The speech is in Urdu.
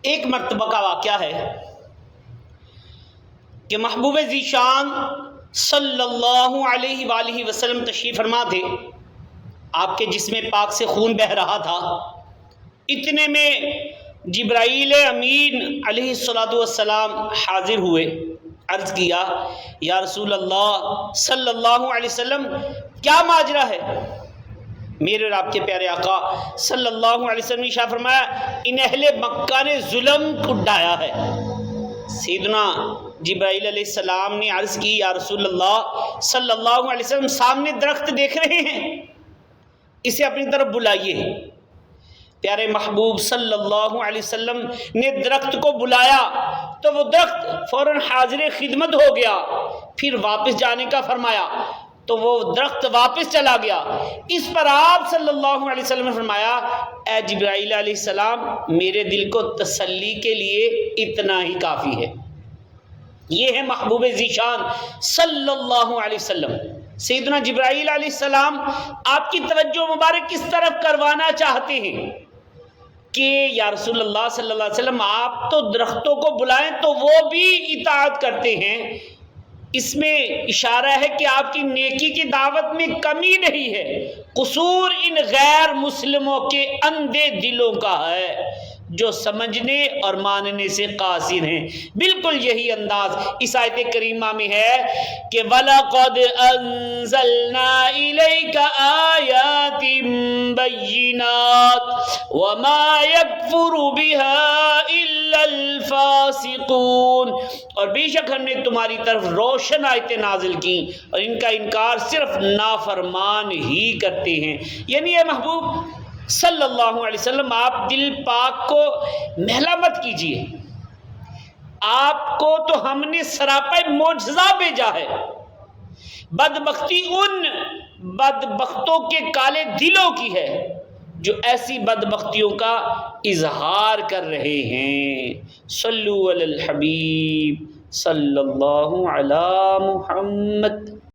ایک مرتبہ کا واقعہ ہے کہ محبوب ذیشان صلی اللہ علیہ وآلہ وسلم تشریف فرما تھے. آپ کے جسم پاک سے خون بہہ رہا تھا. اتنے میں جبرائیل امین علیہ السلام حاضر ہوئے. عرض کیا یا رسول اللہ صلی اللہ علیہ وسلم کیا ماجرا ہے؟ میرے اور آپ کے پیارے آقا صلی اللہ علیہ وسلم نے ارشاد فرمایا ان اہل مکہ نے ظلم اٹھایا ہے. سیدنا جبرائیل علیہ السلام نے عرض کی یا رسول اللہ صلی اللہ علیہ وسلم سامنے درخت دیکھ رہے ہیں، اسے اپنی طرف بلائیے. پیارے محبوب صلی اللہ علیہ وسلم نے درخت کو بلایا تو وہ درخت فوراً حاضر خدمت ہو گیا. پھر واپس جانے کا فرمایا تو وہ درخت واپس چلا گیا. اس پر آپ صلی اللہ علیہ وسلم نے فرمایا اے جبرائیل علیہ السلام میرے دل کو تسلی کے لیے اتنا ہی کافی ہے. یہ ہے محبوب ذیشان صلی اللہ علیہ وسلم. سیدنا جبرائیل علیہ السلام آپ کی توجہ مبارک کس طرف کروانا چاہتے ہیں کہ یا رسول اللہ صلی اللہ علیہ وسلم آپ تو درختوں کو بلائیں تو وہ بھی اطاعت کرتے ہیں. اس میں اشارہ ہے کہ آپ کی نیکی کی دعوت میں کمی نہیں ہے، قصور ان غیر مسلموں کے اندھے دلوں کا ہے جو سمجھنے اور ماننے سے قاصر ہیں. بالکل یہی انداز اس آیت کریمہ میں ہے کہ وَلَقَدْ أَنزَلْنَا إِلَيْكَ آيَاتٍ بَيِّنَاتٍ وَمَا يَكْفُرُ بِهَا إِلَّا الْفَاسِقُونَ. اور بے شک ہم نے تمہاری طرف روشن آیتیں نازل کی اور ان کا انکار صرف نافرمان ہی کرتے ہیں. یعنی اے محبوب صلی اللہ علیہ وسلم آپ دل پاک کو مہلا مت کیجیے. آپ کو تو ہم نے سراپا معجزہ بھیجا ہے. بدبختی ان بدبختوں کے کالے دلوں کی ہے جو ایسی بدبختیوں کا اظہار کر رہے ہیں. صلو علی الحبیب صلی اللہ علی محمد.